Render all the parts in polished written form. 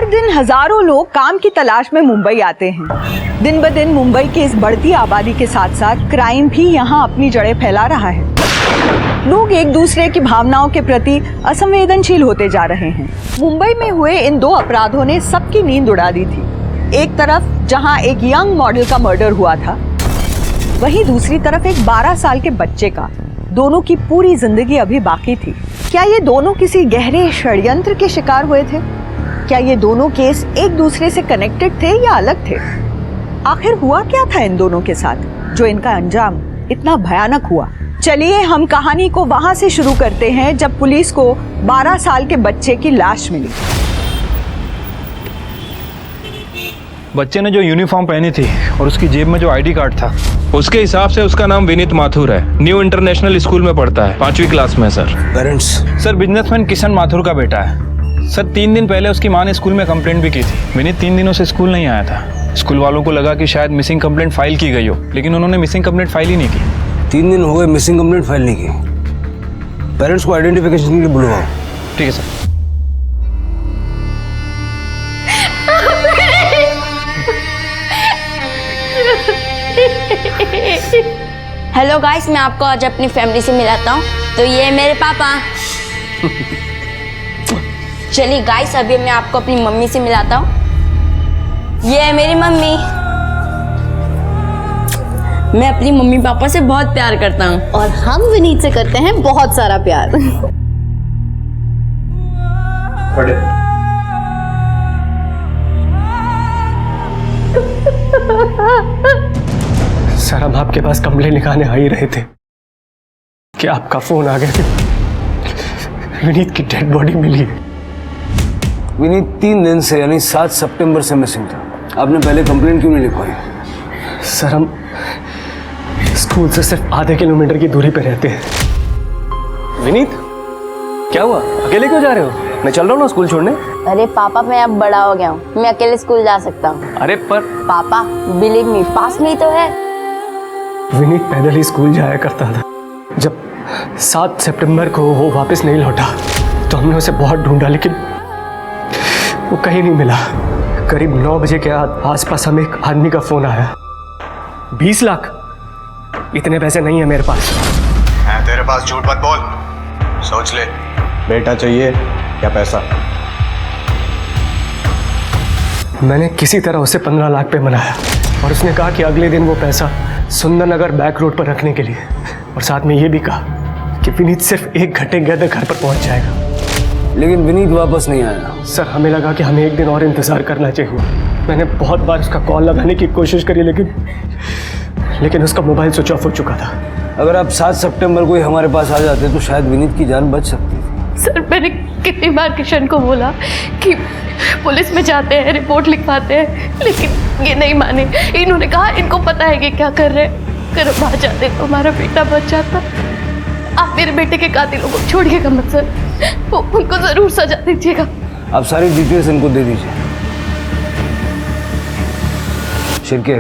हर दिन हजारों लोग काम की तलाश में मुंबई आते हैं। दिन ब दिन मुंबई की इस बढ़ती आबादी के साथ साथ क्राइम भी यहाँ अपनी जड़ें फैला रहा है। लोग एक दूसरे की भावनाओं के प्रति असंवेदनशील होते जा रहे हैं। मुंबई में हुए इन दो अपराधों ने सबकी नींद उड़ा दी थी। एक तरफ जहाँ एक यंग मॉडल का मर्डर हुआ था, वहीं दूसरी तरफ एक 12 साल के बच्चे का। दोनों की पूरी जिंदगी अभी बाकी थी। क्या ये दोनों किसी गहरे षड्यंत्र के शिकार हुए थे? क्या ये दोनों केस एक दूसरे से कनेक्टेड थे या अलग थे? आखिर हुआ क्या था इन दोनों के साथ जो इनका अंजाम इतना भयानक हुआ? चलिए हम कहानी को वहां से शुरू करते हैं जब पुलिस को 12 साल के बच्चे की लाश मिली। बच्चे ने जो यूनिफॉर्म पहनी थी और उसकी जेब में जो आईडी कार्ड था, उसके हिसाब से उसका नाम विनीत माथुर है। न्यू इंटरनेशनल स्कूल में पढ़ता है, 5वीं क्लास में। Sir parents? Sir businessman Kishan Mathur का बेटा है। सर 3 दिन पहले उसकी मां ने स्कूल में कंप्लेंट भी की थी। विनीत 3 दिनों से स्कूल नहीं आया था। स्कूल वालों को लगा कि शायद मिसिंग कंप्लेंट फाइल की गई हो, लेकिन उन्होंने मिसिंग कंप्लेंट फाइल ही नहीं की। 3 दिन हो गए मिसिंग कंप्लेंट फाइल नहीं की। पेरेंट्स को आइडेंटिफिकेशन के लिए बुलवाओ। ठीक है सर। हेलो गाइस, मैं आपको आज अपनी फैमिली से मिलाता हूँ। तो ये है मेरे पापा। चलिए गाइस, अभी मैं आपको अपनी मम्मी से मिलाता हूँ। ये है मेरी मम्मी। मैं अपनी मम्मी पापा से बहुत प्यार करता हूँ और हम विनीत से करते हैं बहुत सारा प्यार। पढ़े। सर हम आपके पास कंप्लेंट लिखाने आ ही रहे थे कि आपका फोन आ गया कि विनीत की डेड बॉडी मिली है। विनीत 3 दिन से यानी 7 सितंबर से मिसिंग था। आपने पहले कंप्लेंट क्यों नहीं लिखवाई? सर हम स्कूल से सिर्फ आधे किलोमीटर की दूरी पे रहते हैं। विनीत क्या हुआ? अकेले क्यों जा रहे हो? मैं चल रहा हूँ ना स्कूल छोड़ने। अरे पापा, मैं अब बड़ा हो गया हूँ, मैं अकेले स्कूल जा सकता हूँ। अरे पर पापा बिलीव मी, पास में ही तो है। विनीत पैदल ही स्कूल जाया करता था। जब 7 सितंबर को वो वापस नहीं लौटा तो हमने उसे बहुत ढूंढा, लेकिन वो कहीं नहीं मिला। करीब 9 बजे के आसपास हमें एक आदमी का फोन आया। 20 लाख? इतने पैसे नहीं है मेरे पास। तेरे पास झूठ मत बोल, सोच ले। बेटा चाहिए या पैसा? मैंने किसी तरह उसे 15 लाख पे मनाया और उसने कहा कि अगले दिन वो पैसा सुंदर नगर बैक रोड पर रखने के लिए, और साथ में ये भी कहा कि विनीत सिर्फ 1 घंटे के अंदर घर पर पहुंच जाएगा। लेकिन विनीत वापस नहीं आया। सर हमें लगा कि हमें 1 दिन और इंतजार करना चाहिए। मैंने बहुत बार उसका कॉल लगाने की कोशिश करी, लेकिन उसका मोबाइल स्विच ऑफ हो चुका था। अगर आप 7 सितंबर को ही हमारे पास आ जाते तो शायद विनीत की जान बच सकती थी। सर मैंने कितनी बार किशन को बोला कि पुलिस में जाते हैं, रिपोर्ट लिखवाते हैं, लेकिन ये नहीं माने। इन्होंने कहा इनको पता है कि क्या कर रहे हैं, अगर बाहर जाते तो हमारा बेटा बच जाता। आप मेरे बेटे के कातिलों को छोड़िएगा मत सर, उनको जरूर सजा दीजिएगा। आप सारी डिटेल्स इनको दे दीजिए। शिरके,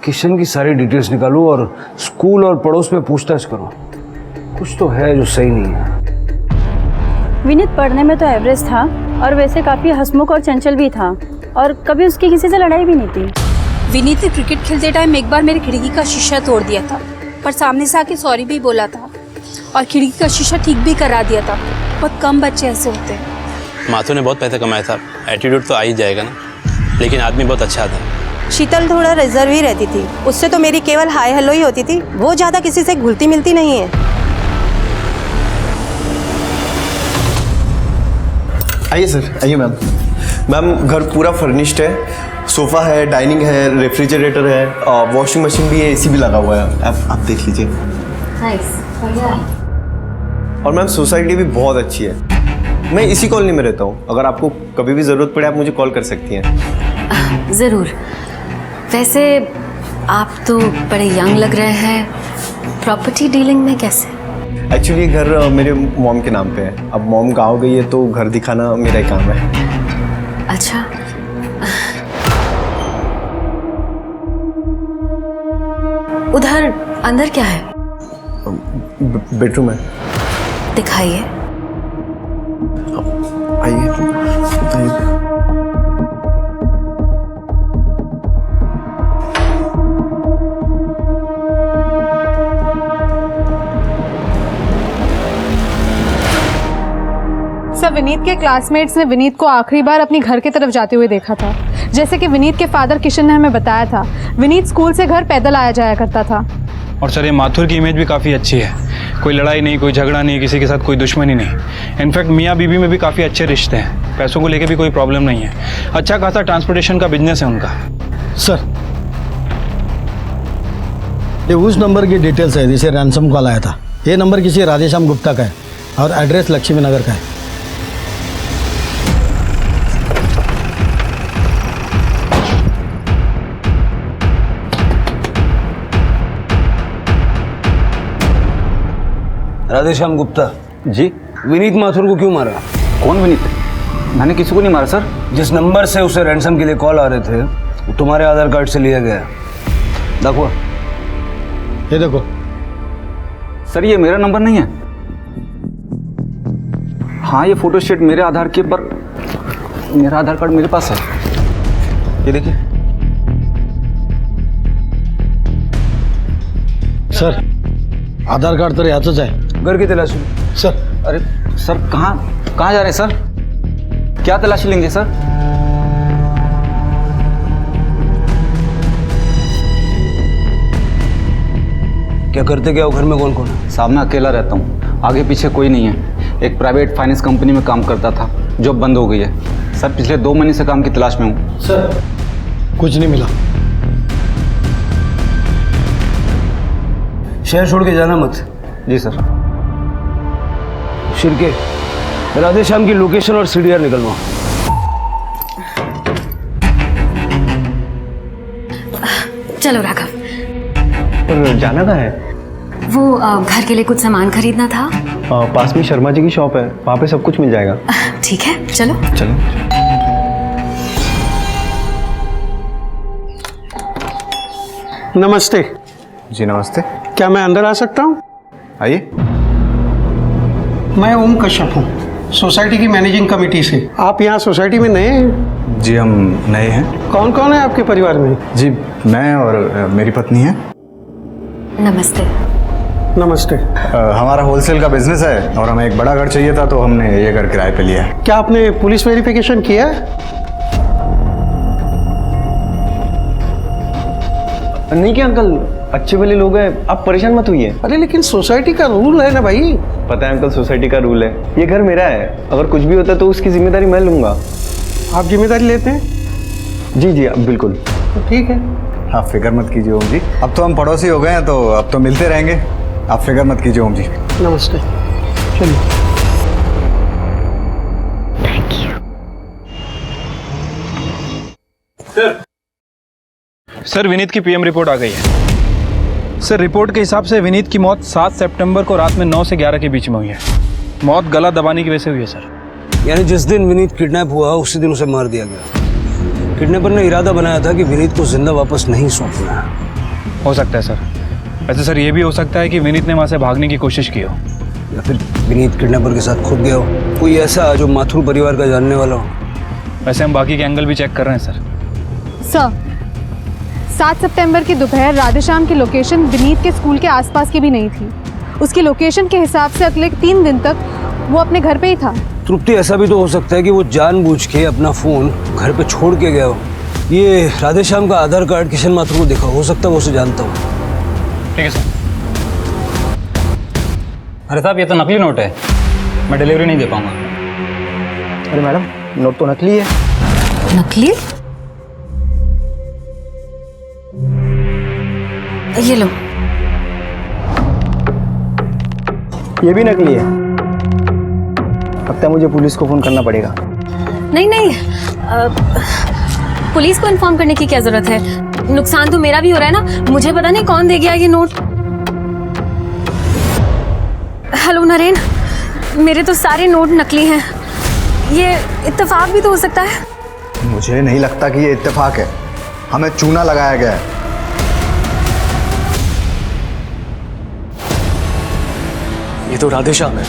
किशन की सारी डिटेल्स निकालो और स्कूल और पड़ोस में पूछताछ करो। कुछ तो है जो सही नहीं है। विनीत पढ़ने में तो एवरेज था और वैसे काफ़ी हंसमुख और चंचल भी था, और कभी उसकी किसी से लड़ाई भी नहीं थी। विनीत ने क्रिकेट खेलते टाइम एक बार मेरी खिड़की का शीशा तोड़ दिया था, पर सामने से आके सॉरी भी बोला था और खिड़की का शीशा ठीक भी करा दिया था। बहुत कम बच्चे ऐसे होते हैं। माथुर ने बहुत पैसा कमाया था, एटीट्यूड तो आ ही जाएगा ना, लेकिन आदमी बहुत अच्छा था। शीतल थोड़ा रिजर्व ही रहती थी, उससे तो मेरी केवल हाय हेलो ही होती थी। वो ज़्यादा किसी से घुलती मिलती नहीं है। आइए सर, आइए मैम। मैम घर पूरा फर्निश्ड है, सोफ़ा है, डाइनिंग है, रेफ्रिजरेटर है, वॉशिंग मशीन भी है, एसी भी लगा हुआ है। आप देख लीजिए। नाइस, बढ़िया। और मैम सोसाइटी भी बहुत अच्छी है। मैं इसी कॉलोनी में रहता हूँ। अगर आपको कभी भी ज़रूरत पड़े आप मुझे कॉल कर सकती हैं। ज़रूर। वैसे आप तो बड़े यंग लग रहे हैं, प्रॉपर्टी डीलिंग में कैसे? एक्चुअली ये घर मेरे मॉम के नाम पे है। अब मॉम गाँव गई है तो घर दिखाना मेरा ही काम है। अच्छा। उधर अंदर क्या है? बेडरूम है। दिखाइए। आइए, बताइए। विनीत के क्लासमेट्स ने विनीत को आखिरी बार अपनी घर की तरफ जाते हुए देखा था। जैसे कि विनीत के फादर किशन ने हमें बताया था, विनीत स्कूल से घर पैदल आया जाया करता था। और सर ये माथुर की इमेज भी काफ़ी अच्छी है, कोई लड़ाई नहीं, कोई झगड़ा नहीं, किसी के साथ कोई दुश्मनी नहीं। इनफैक्ट मियाँ बीबी में भी काफ़ी अच्छे रिश्ते हैं, पैसों को लेके भी कोई प्रॉब्लम नहीं है, अच्छा खासा ट्रांसपोर्टेशन का बिजनेस है उनका। सर ये उस नंबर की डिटेल्स है जिसे रैंसम कॉल आया था। ये नंबर किसी राधेश्याम गुप्ता का है और एड्रेस लक्ष्मी नगर का है। राधेश्याम गुप्ता जी। विनीत माथुर को क्यों मारा? कौन विनीत? मैंने किसी को नहीं मारा सर। जिस नंबर से उसे रैंसम के लिए कॉल आ रहे थे वो तुम्हारे आधार कार्ड से लिया गया। देखो ये देखो सर, ये मेरा नंबर नहीं है। हाँ ये फोटो स्टेट मेरे आधार के पर, मेरा आधार कार्ड मेरे पास है, ये देखिए। सर आधार कार्ड तर याचंच आहे। घर की तलाशी सर। अरे सर कहाँ जा रहे हैं सर? क्या तलाशी लेंगे सर? क्या करते क्या हो? घर में कौन कौन है? साहब मैं अकेला रहता हूँ, आगे पीछे कोई नहीं है। एक प्राइवेट फाइनेंस कंपनी में काम करता था, जॉब बंद हो गई है सर। पिछले 2 महीने से काम की तलाश में हूँ सर। कुछ नहीं मिला। शहर छोड़ के जाना मत। जी सर। शिरके राधेश्याम की लोकेशन और सीडीआर निकलवा। चलो राघव। जाना कहाँ है? वो घर के लिए कुछ सामान खरीदना था। पास में शर्मा जी की शॉप है, वहाँ पे सब कुछ मिल जाएगा। ठीक है चलो। चलो। नमस्ते। जी नमस्ते। क्या मैं अंदर आ सकता हूँ? आइए। मैं ओम कश्यप हूँ, सोसाइटी की मैनेजिंग कमेटी से। आप यहाँ सोसाइटी में नए हैं? जी हम नए हैं। कौन कौन है आपके परिवार में? जी मैं और मेरी पत्नी है। नमस्ते। नमस्ते। हमारा होलसेल का बिजनेस है और हमें एक बड़ा घर चाहिए था, तो हमने ये घर किराए पे लिया है। क्या आपने पुलिस वेरिफिकेशन किया है? नहीं क्या अंकल, अच्छे वाले लोग हैं, आप परेशान मत होइए। अरे लेकिन सोसाइटी का रूल है ना भाई। पता है अंकल, सोसाइटी का रूल है, ये घर मेरा है, अगर कुछ भी होता है तो उसकी जिम्मेदारी मैं लूंगा। आप जिम्मेदारी लेते हैं? जी जी अब बिल्कुल। तो ठीक है। आप फिक्र मत कीजिए ओम जी, अब तो हम पड़ोसी हो गए हैं, तो अब तो मिलते रहेंगे, आप फिक्र मत कीजिए ओम जी। नमस्ते। चलिए। Thank you. सर विनीत की पीएम रिपोर्ट आ गई है। सर रिपोर्ट के हिसाब से विनीत की मौत 7 सितंबर को रात में 9 से 11 के बीच में हुई है। मौत गला दबाने की वजह से हुई है सर। यानी जिस दिन विनीत किडनैप हुआ उसी दिन उसे मार दिया गया। किडनैपर ने इरादा बनाया था कि विनीत को जिंदा वापस नहीं सौंपना है। हो सकता है सर। वैसे सर ये भी हो सकता है कि विनीत ने वहाँ से भागने की कोशिश की हो, या फिर विनीत किडनैपर के साथ खुद गया हो, कोई ऐसा जो माथुर परिवार का जानने वाला हो। वैसे हम बाकी के एंगल भी चेक कर रहे हैं सर। सर 7 सितंबर की दोपहर राधेश्याम की लोकेशन विनीत के स्कूल के आसपास की भी नहीं थी। उसकी लोकेशन के हिसाब से अगले 3 दिन तक वो अपने घर पे ही था। तृप्ति ऐसा भी तो हो सकता है कि वो जानबूझ के अपना फोन घर पे छोड़ के गया हो। ये राधेश्याम का आधार कार्ड किशन माथुर को देखा, हो सकता है वो उसे जानता हो। ठीक है सर। अरे साहब ये तो नकली नोट है, मैं डिलीवरी नहीं दे पाऊंगा। अरे मैडम नोट तो नकली है। नकली? ये लो। ये भी नकली है। लगता है मुझे पुलिस को फोन करना पड़ेगा। नहीं नहीं, पुलिस को इन्फॉर्म करने की क्या जरूरत है? नुकसान तो मेरा भी हो रहा है ना, मुझे पता नहीं कौन दे गया ये नोट। हेलो नरेन, मेरे तो सारे नोट नकली हैं। ये इत्तेफाक भी तो हो सकता है। मुझे नहीं लगता कि ये इत्तेफाक है, हमें चूना लगाया गया है। ये तो राधेश्याम है,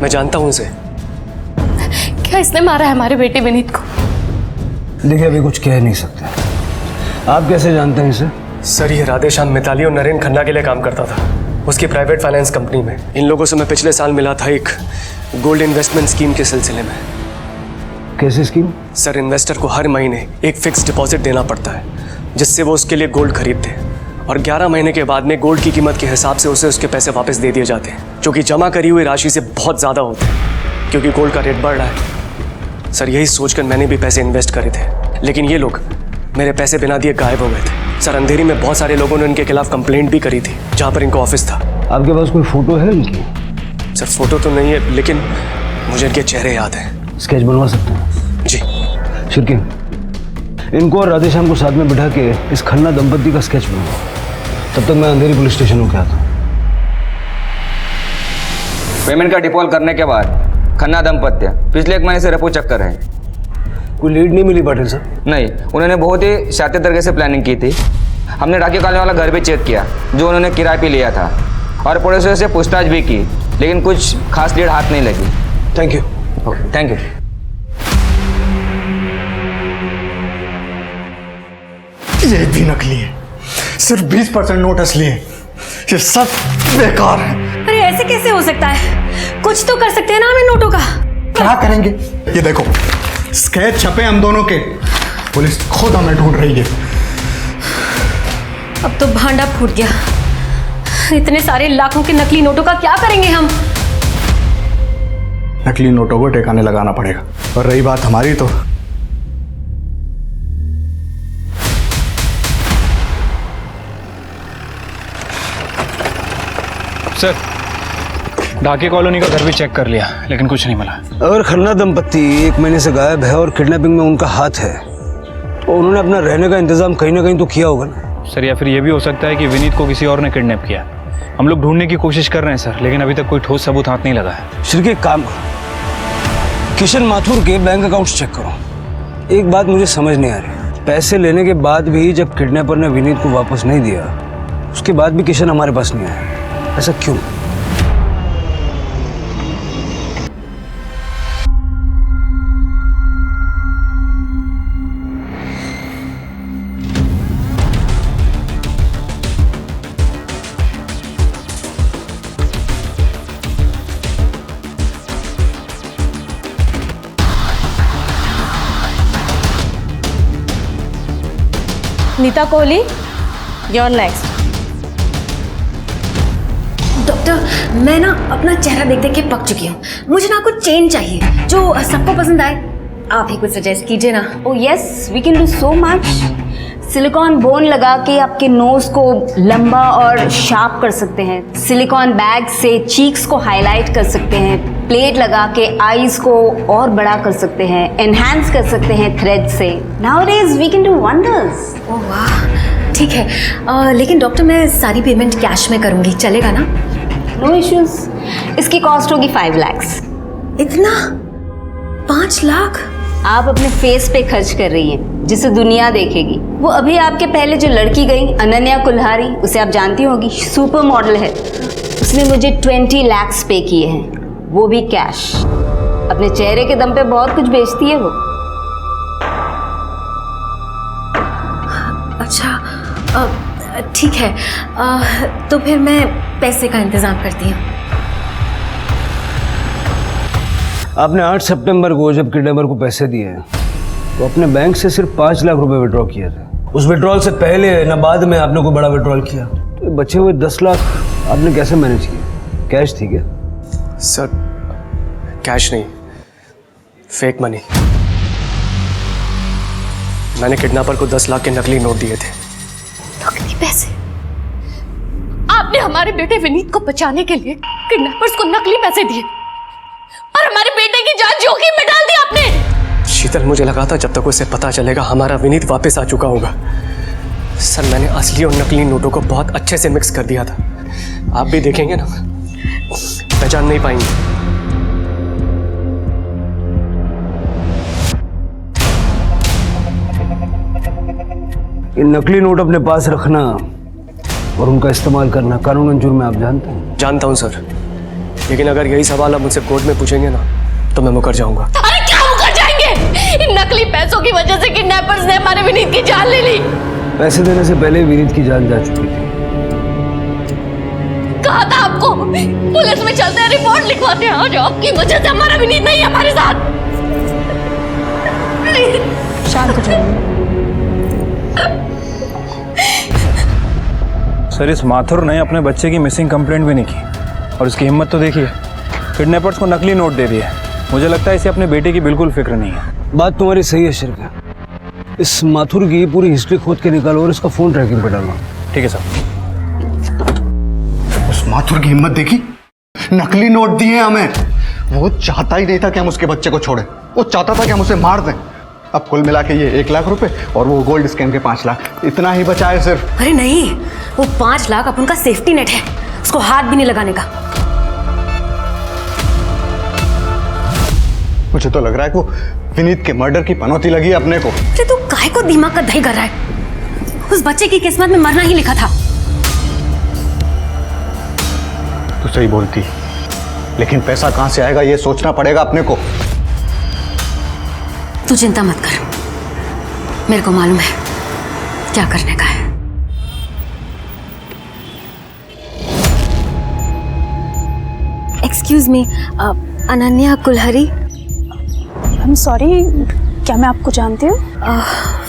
मैं जानता हूँ इसे। क्या इसने मारा है हमारे बेटे विनीत को? देखिए अभी कुछ कह नहीं सकते। आप कैसे जानते हैं इसे? सर ये राधेश्याम मिताली और नरेन खन्ना के लिए काम करता था, उसकी प्राइवेट फाइनेंस कंपनी में। इन लोगों से मैं पिछले साल मिला था एक गोल्ड इन्वेस्टमेंट स्कीम के सिलसिले में। कैसे स्कीम? सर, इन्वेस्टर को हर महीने एक फिक्स डिपॉजिट देना पड़ता है जिससे वो उसके लिए गोल्ड खरीदते हैं, और 11 महीने के बाद में गोल्ड की कीमत के हिसाब से उसे उसके पैसे वापस दे दिए जाते हैं, जो कि जमा करी हुई राशि से बहुत ज़्यादा होते हैं क्योंकि गोल्ड का रेट बढ़ रहा है। सर, यही सोचकर मैंने भी पैसे इन्वेस्ट करे थे, लेकिन ये लोग मेरे पैसे बिना दिए गायब हो गए थे। सर, अंधेरी में बहुत सारे लोगों ने उनके खिलाफ कंप्लेंट भी करी थी जहाँ पर इनका ऑफिस था। आपके पास कोई फोटो है इनकी? सर, फोटो तो नहीं है, लेकिन मुझे इनके चेहरे याद हैं। स्केच बनवा सकते हैं? जी। शिरके, इनको और राधेश्याम को साथ में बिठा के इस खन्ना दंपत्ति का स्केच बनवाओ। तब तक मैं अंधेरी पुलिस स्टेशन होकर आता हूँ। पेमेंट का डिफॉल्ट करने के बाद खन्ना दंपत्ति पिछले 1 महीने से रेपो चक्कर है। कोई लीड नहीं मिली पाटिल साहब? नहीं, उन्होंने बहुत ही शातिर तरीके से प्लानिंग की थी। हमने डाकिया कॉलोनी वाला घर भी चेक किया जो उन्होंने किराए पे लिया था, और पुलिस से पूछताछ भी की, लेकिन कुछ खास लीड हाथ नहीं लगी। Thank you. Okay, thank you. ये भी नकली है, सिर्फ 20% नोट असली है। ये सब बेकार है। अरे ऐसे कैसे हो सकता है? कुछ तो कर सकते हैं ना हम इन नोटों का। क्या करेंगे? ये देखो, स्केच छपे हम दोनों के, पुलिस खुद हमें ढूंढ रही है। अब तो भांडा फूट गया। इतने सारे लाखों के नकली नोटों का क्या करेंगे हम? नकली नोटों को ठिकाने लगाना पड़ेगा। और रही बात हमारी, तो सर, ढाके कॉलोनी का घर भी चेक कर लिया, लेकिन कुछ नहीं मिला। अगर खन्ना दंपत्ति 1 महीने से गायब है और किडनैपिंग में उनका हाथ है, तो उन्होंने अपना रहने का इंतजाम कहीं ना कहीं तो किया होगा ना। सर, या फिर ये भी हो सकता है कि विनीत को किसी और ने किडनैप किया। हम लोग ढूंढने की कोशिश कर रहे हैं सर, लेकिन अभी तक कोई ठोस सबूत हाथ नहीं लगा है। शिरके, एक काम करो, किशन माथुर के बैंक अकाउंट्स चेक करो। एक बात मुझे समझ नहीं आ रही, पैसे लेने के बाद भी जब किडनैपर ने विनीत को वापस नहीं दिया, उसके बाद भी किशन हमारे पास नहीं आया, ऐसा क्यों? Neeta Kohli, your next. Doctor, मैं ना अपना चेहरा देख देख के पक चुकी हूँ। मुझे ना कुछ चेंज चाहिए जो सबको पसंद आए। आप ही कुछ सजेस्ट कीजिए ना। Oh yes, we can do so much. Silicone bone लगा के आपके नोज को लंबा और शार्प कर सकते हैं। सिलिकॉन बैग से चीक्स को हाईलाइट कर सकते हैं। प्लेट लगा के आईज को और बड़ा कर सकते हैं। एनहांस कर सकते हैं थ्रेड से। Nowadays we can do wonders. Oh वाह, ठीक है। लेकिन डॉक्टर, मैं सारी पेमेंट कैश में करूँगी, चलेगा ना? No issues. इसकी कॉस्ट होगी 5 लाख। इतना? 5 लाख? आप अपने फेस पे खर्च कर रही हैं, जिसे दुनिया देखेगी। वो अभी आपके पहले जो लड़की गई, अनन्या कुल्हारी, उसे आप जानती होगी, सुपर मॉडल है। उसने मुझे 20 लाख पे किए हैं, वो भी कैश। अपने चेहरे के दम पे बहुत कुछ बेचती है वो। अच्छा, ठीक है। तो फिर मैं पैसे का इंतजाम करती हूँ। आपने 8 सितंबर को जब किडनैपर को पैसे दिए तो अपने बैंक से सिर्फ 5 लाख रुपए विड्रॉ किए थे। उस विड्रॉल से पहले न बाद में आपने कोई बड़ा विड्रॉल किया, तो बचे हुए 10 लाख आपने कैसे मैनेज किया? कैश थी क्या? सर, कैश नहीं, फेक मनी। मैंने किडनैपर को 10 लाख के नकली नोट दिए थे। नकली पैसे? आपने हमारे बेटे विनीत को बचाने के लिए किडनैपर्स को नकली पैसे दिए और हमारे बेटे की जान जोखिम में डाल दी आपने। शीतल, मुझे लगा था जब तक उसे पता चलेगा हमारा विनीत वापस आ चुका होगा। सर, मैंने असली और नकली नोटों को बहुत अच्छे से मिक्स कर दिया था। आप भी देखेंगे ना, पहचान नहीं पाएंगे। ये नकली नोट अपने पास रखना और उनका इस्तेमाल करना कानूनन जुर्म है, आप जानते हैं? जानता हूं सर, लेकिन अगर यही सवाल आप मुझसे कोर्ट में पूछेंगे ना तो मैं मुकर जाऊंगा। अरे क्या मुकर जाएंगे? इन नकली पैसों की वजह से किडनैपर्स ने हमारे विनीत की जान ले ली। पैसे देने से पहले विनीत की जान जा चुकी थी। कहा था आपको पुलिस में चलते हैं, रिपोर्ट लिखवाते हैं। आज आपकी वजह से हमारा विनीत नहीं है हमारे साथ। शांत हो जाइए। सर, इस माथुर ने अपने बच्चे की मिसिंग कंप्लेंट भी नहीं की और इसकी हिम्मत तो देखिए, किडनैपर्स को नकली नोट दे दिया। मुझे लगता है इसे अपने बेटे की बिल्कुल फिक्र नहीं है। बात तुम्हारी सही है शिरका। इस माथुर की पूरी हिस्ट्री खोद के निकालो और इसका फोन ट्रैकिंग पे डालो। ठीक है सर। उस माथुर की हिम्मत देखी, नकली नोट दिए हमें। वो चाहता ही नहीं था कि हम उसके बच्चे को छोड़े, वो चाहता था कि हम उसे मार दें। अब कुल मिला के ये 1 लाख रुपए और वो गोल्ड स्कैम के 5 लाख, इतना ही बचा है सिर्फ। अरे नहीं, वो 5 लाख अपन का सेफ्टी नेट है, उसको हाथ भी नहीं लगाने का। मुझे तो लग रहा है कि वो विनीत के मर्डर की पनौती लगी है अपने को। अरे तू काहे को दिमाग का दही कर रहा है? उस बच्चे की किस्मत में मरना ही लिखा था। तू सही बोलती, लेकिन पैसा कहां से आएगा ये सोचना पड़ेगा अपने को। तू चिंता मत कर, मेरे को मालूम है क्या करने का है। Excuse me, Ananya Kulhari. I am sorry, क्या मैं आपको जानती हूँ?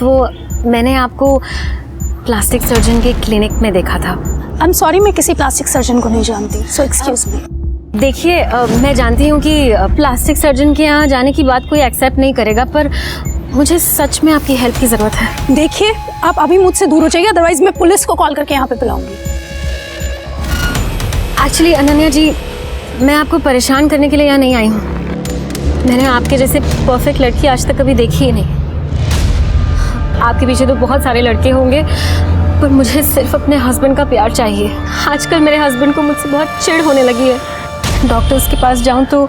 वो मैंने आपको प्लास्टिक सर्जन के क्लिनिक में देखा था। आई एम सॉरी, मैं किसी प्लास्टिक सर्जन को नहीं जानती, सो एक्सक्यूज मी। देखिए, मैं जानती हूँ कि प्लास्टिक सर्जन के यहाँ जाने की बात कोई एक्सेप्ट नहीं करेगा, पर मुझे सच में आपकी हेल्प की ज़रूरत है। देखिए, आप अभी मुझसे दूर हो जाइए, अदरवाइज मैं पुलिस को कॉल करके यहाँ पे बुलाऊंगी। एक्चुअली अनन्या जी, मैं आपको परेशान करने के लिए यहाँ नहीं आई हूँ। मैंने आपके जैसे परफेक्ट लड़की आज तक कभी देखी ही नहीं। आपके पीछे तो बहुत सारे लड़के होंगे, पर मुझे सिर्फ अपने हस्बैंड का प्यार चाहिए। आजकल मेरे हस्बैंड को मुझसे बहुत चिढ़ होने लगी है। डॉक्टर्स के पास जाऊं तो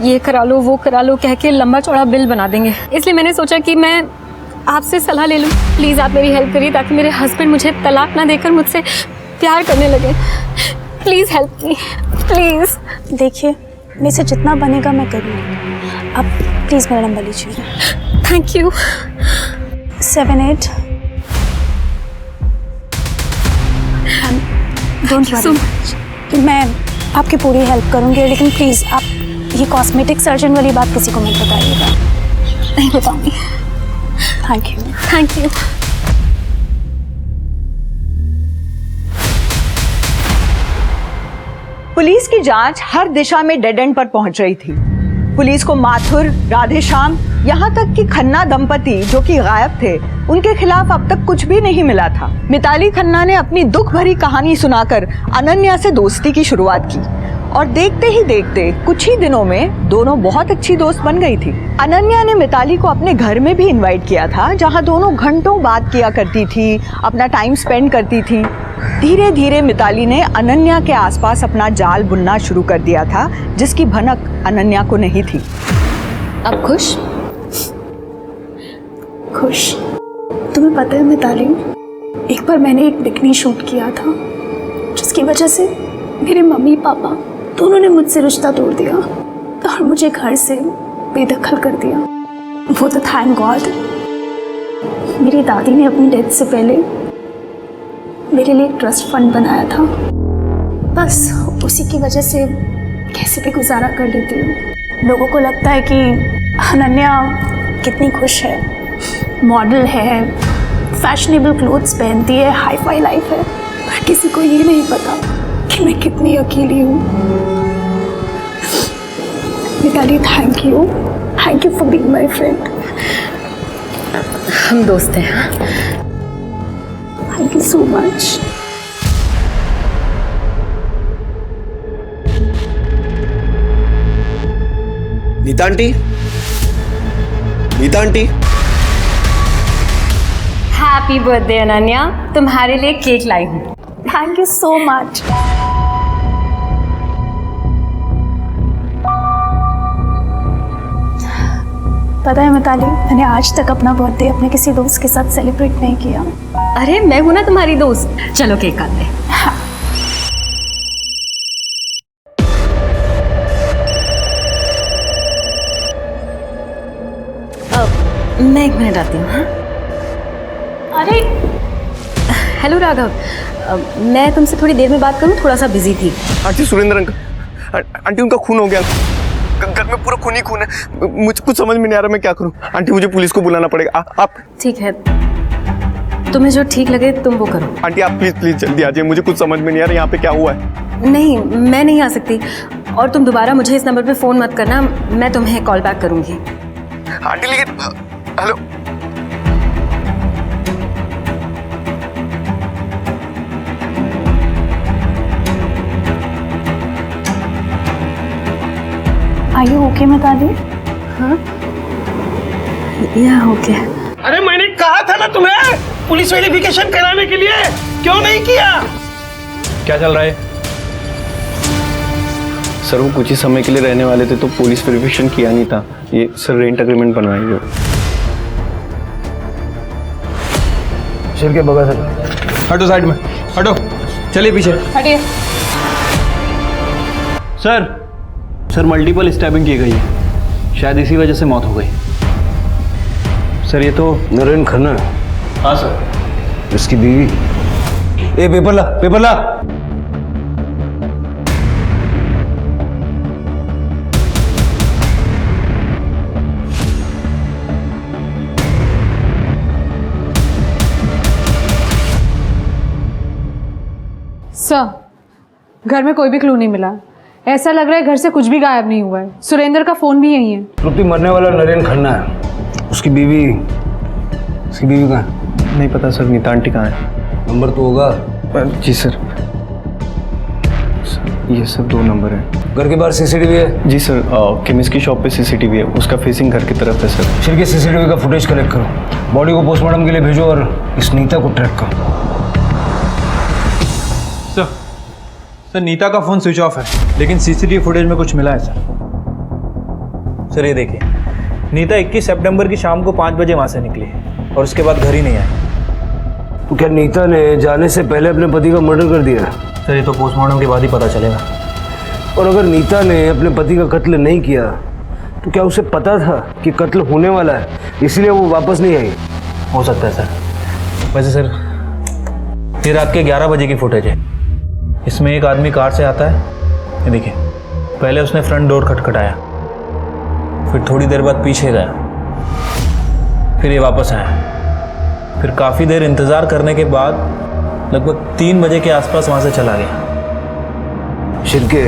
ये करा लो वो करा लो कह के लंबा चौड़ा बिल बना देंगे। इसलिए मैंने सोचा कि मैं आपसे सलाह ले लूं। प्लीज़ आप मेरी हेल्प करिए ताकि मेरे हस्बैंड मुझे तलाक ना देकर मुझसे प्यार करने लगे। Please help me, please. देखिए, मेरे से जितना बनेगा मैं करूँगी। आप प्लीज़ मेरा नंबर लीजिए। Thank you. 78 डोंट वरी, मैं आपकी पूरी हेल्प करूँगी, लेकिन प्लीज़ आप ये कॉस्मेटिक सर्जन वाली बात किसी को मत बताइएगा। नहीं बताऊँगी। Thank you. Thank you. Police की जांच हर दिशा में डेड एंड पर पहुंच रही थी। पुलिस को माथुर, राधेश्याम, यहाँ तक कि खन्ना दंपति जो कि गायब थे, उनके खिलाफ अब तक कुछ भी नहीं मिला था। मिताली खन्ना ने अपनी दुख भरी कहानी सुनाकर अनन्या से दोस्ती की शुरुआत की और देखते ही देखते कुछ ही दिनों में दोनों बहुत अच्छी दोस्त बन गई थी। अनन्या ने मिताली को अपने घर में भी इनवाइट किया था, जहाँ दोनों घंटों बात किया करती थी, अपना टाइम स्पेंड करती थी। धीरे धीरे मिताली ने अनन्या के आसपास अपना जाल बुनना शुरू कर दिया था, जिसकी भनक अनन्या को नहीं थी। अब खुश? खुश? तुम्हें पता है मिताली, एक बार मैंने एक बिकनी शूट किया था, जिसकी वजह से मेरे मम्मी पापा दोनों ने मुझसे रिश्ता तोड़ दिया और मुझे घर से बेदखल कर दिया। वो तो थैंक गॉड मेरी दादी ने अपनी डेथ से पहले मेरे लिए एक ट्रस्ट फंड बनाया था। बस उसी की वजह से कैसे भी गुजारा कर लेती हूँ। लोगों को लगता है कि अनन्या कितनी खुश है, मॉडल है, फैशनेबल क्लोथ्स पहनती है, हाई फाई लाइफ है, पर किसी को ये नहीं पता कि मैं कितनी अकेली हूँ। Mitali, thank you for being my friend. हम दोस्त हैं। Thank you so much. Neeta aunty, Neeta aunty. Happy birthday Ananya, तुम्हारे लिए केक लाई हूँ। Thank you so much. पता है मिताली, मैंने आज तक अपना बर्थडे अपने किसी दोस्त के साथ सेलिब्रेट नहीं किया। अरे मैं हूं ना तुम्हारी दोस्त, चलो केक काटते हैं। हाँ। मैं 1 मिनट आती हूँ। हाँ? अरे हेलो राघव, मैं तुमसे थोड़ी देर में बात करूं, थोड़ा सा बिजी थी। आंटी सुरेंद्र अंकल, आंटी उनका खून हो गया, घर में पूरा खून ही खून है, मुझे कुछ समझ में नहीं आ रहा मैं क्या करूं। आंटी मुझे पुलिस को बुलाना पड़ेगा। आप ठीक है, तुम्हें जो ठीक लगे तुम वो करो। आंटी आप प्लीज प्लीज जल्दी आ जाइए, मुझे कुछ समझ में नहीं आ रहा यहाँ पे क्या हुआ है। नहीं, मैं नहीं आ सकती, और तुम दोबारा मुझे इस नंबर पे फ़ोन मत करना, मैं तुम्हें कॉल बैक करूंगी। आंटी लेकिन hello, Are you okay Mitali? हाँ, या ओके। अरे मैंने कहा था ना तुम्हें पुलिस वेरिफिकेशन कराने के लिए, क्यों नहीं किया? क्या चल रहा है? सर वो कुछ ही समय के लिए रहने वाले थे तो पुलिस वेरिफिकेशन किया नहीं था। ये सर रेंट एग्रीमेंट बनवाएंगे। चल के बगा सर, हटो साइड में, हटो, चलिए पीछे। हटिए। सर मल्टीपल स्टैबिंग की गई है, शायद इसी वजह से मौत हो गई। सर ये तो नरेन खन्ना है। हाँ सर। इसकी बीवी। ए पेपर ला, पेपर ला। सर, घर में कोई भी क्लू नहीं मिला। ऐसा लग रहा है घर से कुछ भी गायब नहीं हुआ है। सुरेंद्र का फोन भी यही है। रुपी मरने वाला नरेन खन्ना है, उसकी बीवी कहाँ है? नहीं पता सर, नीता आंटी कहाँ है? नंबर तो होगा। जी सर, ये सब 2 नंबर है। घर के बाहर सीसीटीवी है? जी सर, केमिस्ट की शॉप पे सीसीटीवी है, उसका फेसिंग घर की तरफ है सर। फिर के सीसीटीवी का फुटेज कलेक्ट करो, बॉडी को पोस्टमार्टम के लिए भेजो और इस नीता को ट्रैक करो। सर नीता का फोन स्विच ऑफ है, लेकिन सीसीटीवी फुटेज में कुछ मिला है सर। सर ये देखिए, नीता 21 सितंबर की शाम को 5 बजे वहाँ से निकली और उसके बाद घर ही नहीं आई। तो क्या नीता ने जाने से पहले अपने पति का मर्डर कर दिया? सर ये तो पोस्टमार्टम के बाद ही पता चलेगा। और अगर नीता ने अपने पति का कत्ल नहीं किया तो क्या उसे पता था कि कत्ल होने वाला है, इसलिए वो वापस नहीं आई? हो सकता है सर। वैसे सर ये रात के 11 बजे की फुटेज है। इसमें एक आदमी कार से आता है, ये देखिए, पहले उसने फ्रंट डोर खटखटाया, फिर थोड़ी देर बाद पीछे गया, फिर ये वापस आया, फिर काफ़ी देर इंतज़ार करने के बाद लगभग 3 बजे के आसपास वहाँ से चला गया। शिरके,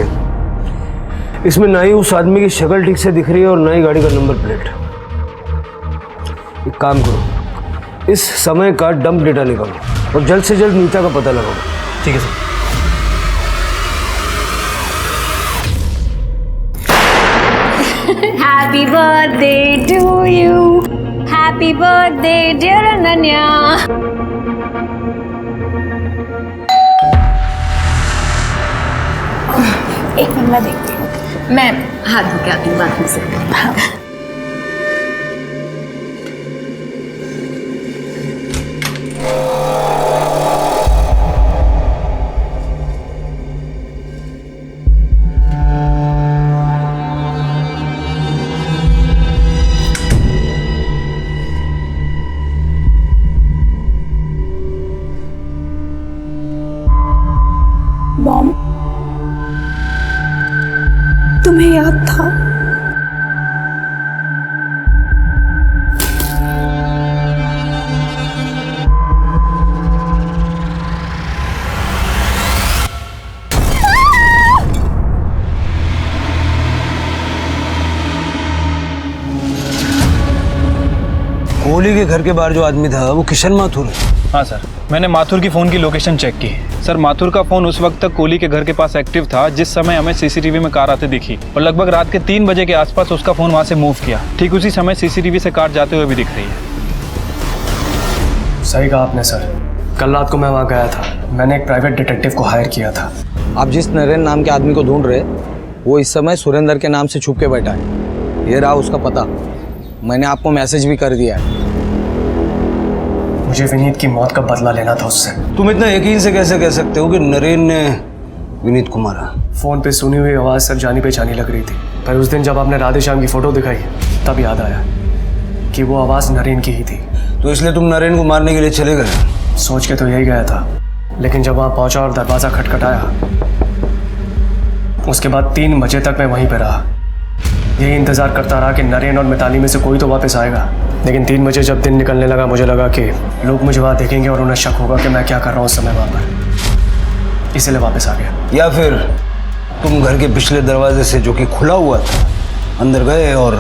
इसमें ना ही उस आदमी की शक्ल ठीक से दिख रही है और ना ही गाड़ी का नंबर प्लेट। एक काम करो, इस समय का डंप डेटा निकालो और जल्द से जल्द नीता का पता लगाओ। ठीक है sir. Happy birthday to you. Happy birthday dear Ananya. एक मिनट मैं देखती हूँ। मैं हाथ धो के आती हूँ बाथरूम से। मॉम, तुम्हें याद था? कोहली के घर के बाहर जो आदमी था वो किशन माथुर है। हाँ सर, मैंने माथुर की फ़ोन की लोकेशन चेक की। सर माथुर का फ़ोन उस वक्त तक कोहली के घर के पास एक्टिव था जिस समय हमें सीसीटीवी में कार आते दिखी, और लगभग रात के 3 बजे के आसपास उसका फ़ोन वहाँ से मूव किया। ठीक उसी समय सीसीटीवी से कार जाते हुए भी दिख रही है। सही कहा आपने सर, कल रात को मैं वहाँ गया था। मैंने एक प्राइवेट डिटेक्टिव को हायर किया था। आप जिस नरेन नाम के आदमी को ढूंढ रहे वो इस समय सुरेंद्र के नाम से छुप के बैठा है। ये रहा उसका पता, मैंने आपको मैसेज भी कर दिया है। मुझे विनीत की मौत का बदला लेना था उससे। तुम इतना यकीन से कैसे कह सकते हो कि नरेन ने विनीत को मारा? फोन पे सुनी हुई आवाज़ सर जानी पहचानी लग रही थी, पर उस दिन जब आपने राधेश्याम की फ़ोटो दिखाई तब याद आया कि वो आवाज़ नरेन की ही थी। तो इसलिए तुम नरेन को मारने के लिए चले गए? सोच के तो यही गया था, लेकिन जब वहाँ पहुँचा और दरवाज़ा खटखटाया, उसके बाद 3 बजे तक मैं वहीं पे रहा। यही इंतज़ार करता रहा कि नरेन और मिताली में से कोई तो वापस आएगा। लेकिन 3 बजे जब दिन निकलने लगा, मुझे लगा कि लोग मुझे वहाँ देखेंगे और उन्हें शक होगा कि मैं क्या कर रहा हूँ उस समय वहाँ पर, इसलिए वापस आ गया। या फिर तुम घर के पिछले दरवाजे से, जो कि खुला हुआ था, अंदर गए और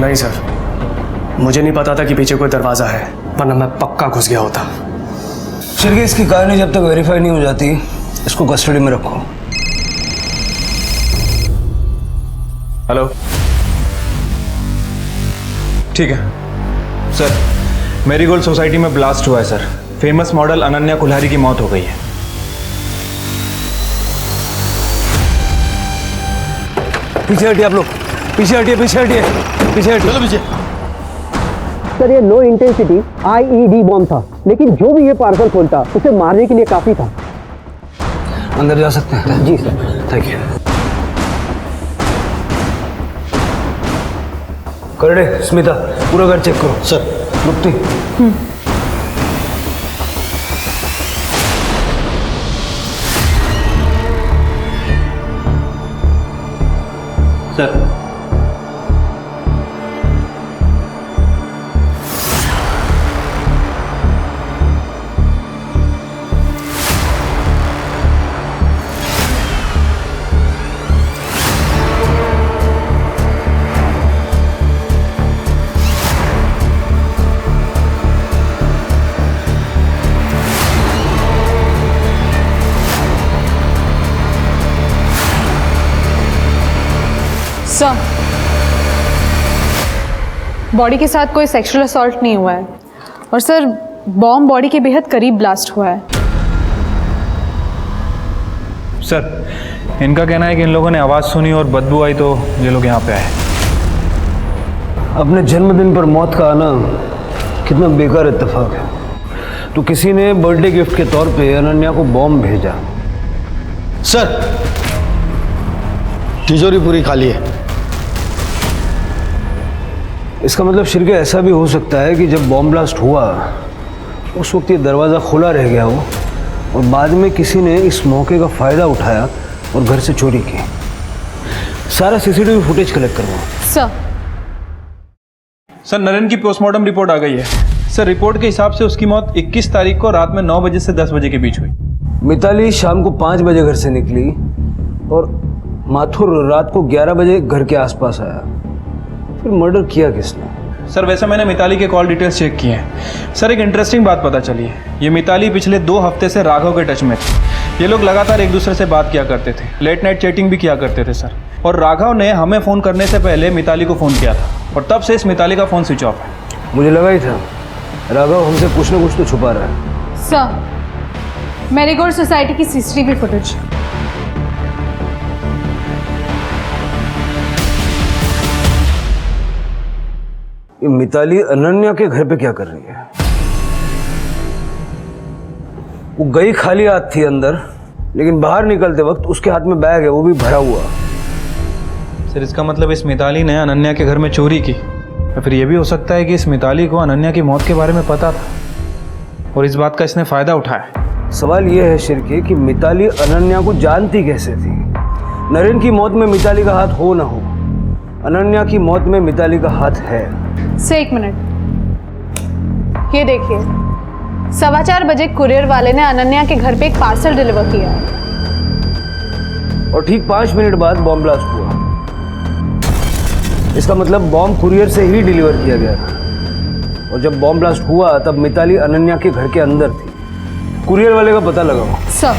नहीं सर, मुझे नहीं पता था कि पीछे कोई दरवाज़ा है, वरना मैं पक्का घुस गया होता। शिरके, इसकी कहानी जब तक वेरीफाई नहीं हो जाती, इसको कस्टडी में रखो। हेलो, ठीक है सर। मेरीगोल्ड सोसाइटी में ब्लास्ट हुआ है sir. Famous model Ananya Kulhari की मौत हो गई है। पीछे हटिए आप लोग, पीछे हटिए, पीछे हटिए, पीछे हटिए। चलो पीछे। सर, ये लो इंटेंसिटी IED बॉम्ब था, लेकिन जो भी ये पार्सल खोलता उसे मारने के लिए काफी था। अंदर जा सकते हैं? जी सर। Thank you. करडे, स्मिता, पूरा घर चेक करो। सर। मुक्ति। सर, सर, बॉडी के साथ कोई सेक्सुअल असॉल्ट नहीं हुआ है, और सर बॉम्ब बॉडी के बेहद करीब ब्लास्ट हुआ है। सर इनका कहना है कि इन लोगों ने आवाज़ सुनी और बदबू आई तो ये लोग यहाँ पे आए। अपने जन्मदिन पर मौत का आना कितना बेकार इत्तेफाक है। तो किसी ने बर्थडे गिफ्ट के तौर पे अनन्या को बॉम्ब भेजा। सर, तिजोरी पूरी खाली है। इसका मतलब शिरके, ऐसा भी हो सकता है कि जब बॉम्ब ब्लास्ट हुआ उस वक्त ये दरवाज़ा खुला रह गया हो और बाद में किसी ने इस मौके का फ़ायदा उठाया और घर से चोरी की। सारा CCTV फुटेज कलेक्ट करवाओ। सर नरेन की पोस्टमार्टम रिपोर्ट आ गई है। सर रिपोर्ट के हिसाब से उसकी मौत 21 तारीख को रात में 9 बजे से 10 बजे के बीच हुई। मिताली शाम को 5 बजे घर से निकली और माथुर रात को 11 बजे घर के आसपास आया। फिर मर्डर किया किसने? सर वैसे मैंने मिताली के कॉल डिटेल्स चेक किए हैं। सर एक इंटरेस्टिंग बात पता चली है, ये मिताली पिछले 2 हफ्ते से राघव के टच में थे। ये लोग लगातार एक दूसरे से बात किया करते थे, लेट नाइट चैटिंग भी किया करते थे सर। और राघव ने हमें फ़ोन करने से पहले मिताली को फ़ोन किया था और तब से इस मिताली का फ़ोन स्विच ऑफ है। मुझे लगा ही था राघव हमसे कुछ ना कुछ तो छुपा रहा है। सर, मेरीगोल्ड सोसाइटी की CCTV फुटेज। ये मिताली अनन्या के घर पे क्या कर रही है? वो गई खाली हाथ थी अंदर, लेकिन बाहर निकलते वक्त उसके हाथ में बैग है, वो भी भरा हुआ। सर इसका मतलब इस मिताली ने अनन्या के घर में चोरी की, या फिर ये भी हो सकता है कि इस मिताली को अनन्या की मौत के बारे में पता था और इस बात का इसने फ़ायदा उठाया। सवाल ये है शिरके कि मिताली अनन्या को जानती कैसे थी? नरेन की मौत में मिताली का हाथ हो ना हो, अनन्या की मौत में मिताली का हाथ है। से 1 मिनट, ये देखिए 4:15 बजे कुरियर वाले ने अनन्या के घर पे एक पार्सल डिलीवर किया और ठीक 5 मिनट बाद बॉम्ब ब्लास्ट हुआ। इसका मतलब बॉम्ब कुरियर से ही डिलीवर किया गया था और जब बॉम्ब ब्लास्ट हुआ तब मिताली अनन्या के घर के अंदर थी। कुरियर वाले का पता लगाओ। सर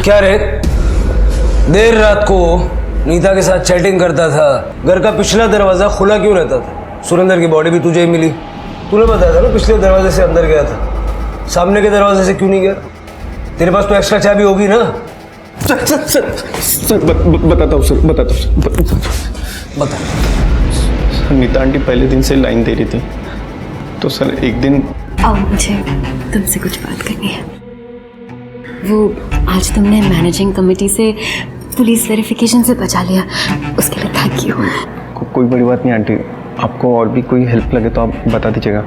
क्या रे, देर रात को नीता के साथ चैटिंग करता था, घर का पिछला दरवाजा खुला क्यों रहता था? सुरेंद्र की बॉडी भी तुझे ही मिली, तूने बताया था ना पिछले दरवाजे से अंदर गया था, सामने के दरवाजे से क्यों नहीं गया? तेरे पास तो एक्स्ट्रा चाबी होगी ना? सर बताता हूँ सर, बताता हूँ। बता। नीता आंटी पहले दिन से लाइन दे रही थी, तो सर एक दिन आओ, मुझे तुमसे कुछ बात करनी है। वो आज तुमने मैनेजिंग कमेटी से पुलिस वेरिफिकेशन से बचा लिया, उसके लिए थैंक यू। कोई बड़ी बात नहीं आंटी, आपको और भी कोई हेल्प लगे तो आप बता दीजिएगा।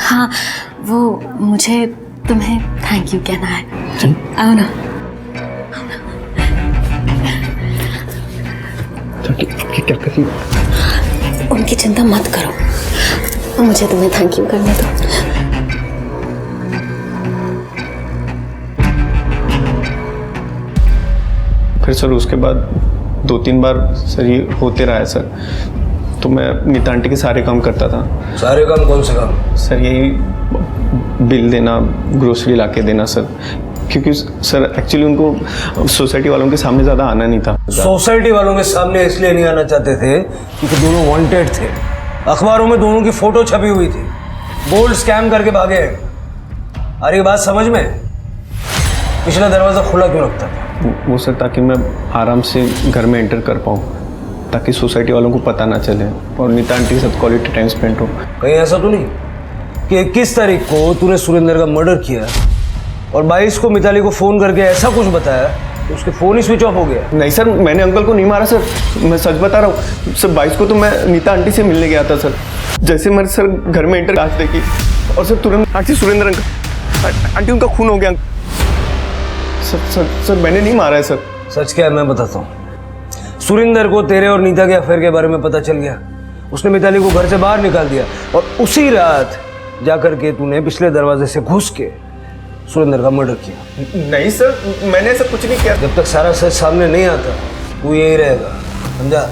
हाँ, वो मुझे तुम्हें थैंक यू कहना है। आओ ना। क्या कर रही हो? उनकी चिंता मत करो, मुझे तुम्हें थैंक यू करने दो। फिर सर उसके बाद 2-3 बार सर ये होते रहा है सर, तो मैं नीता आंटी के सारे काम करता था। सारे काम कौन से काम? सर यही बिल देना, ग्रोसरी ला के देना सर, क्योंकि सर एक्चुअली उनको सोसाइटी वालों के सामने ज़्यादा आना नहीं था। सोसाइटी वालों के सामने इसलिए नहीं आना चाहते थे क्योंकि दोनों वांटेड थे, अखबारों में दोनों की फोटो छपी हुई थी, गोल्ड स्कैम करके भागे। अरे बात समझ में? पिछला दरवाज़ा खुला क्यों रखता था? वो सर ताकि मैं आराम से घर में एंटर कर पाऊँ, ताकि सोसाइटी वालों को पता ना चले और नीता आंटी के साथ क्वालिटी टाइम स्पेंड हो। कहीं ऐसा तो नहीं कि 21 तारीख को तूने सुरेंद्र का मर्डर किया और 22 को मिताली को फ़ोन करके ऐसा कुछ बताया तो उसके फ़ोन ही स्विच ऑफ हो गया? नहीं सर, मैंने अंकल को नहीं मारा सर, मैं सच बता रहा हूँ सर। 22 को तो मैं नीता आंटी से मिलने गया था सर। जैसे मैंने सर घर में एंटर आज देखी और सर तुरंत आंटी सुरेंद्र अंकल, आंटी उनका खून हो गया। सर मैंने नहीं मारा है सर। सच क्या है मैं बताता हूँ। सुरेंद्र को तेरे और नीता के अफेयर के बारे में पता चल गया, उसने मिताली को घर से बाहर निकाल दिया और उसी रात जाकर के तूने पिछले दरवाजे से घुस के सुरेंद्र का मर्डर किया। नहीं सर, मैंने ऐसा कुछ नहीं किया। जब तक सारा सच सामने नहीं आता तू यही रहेगा, समझा?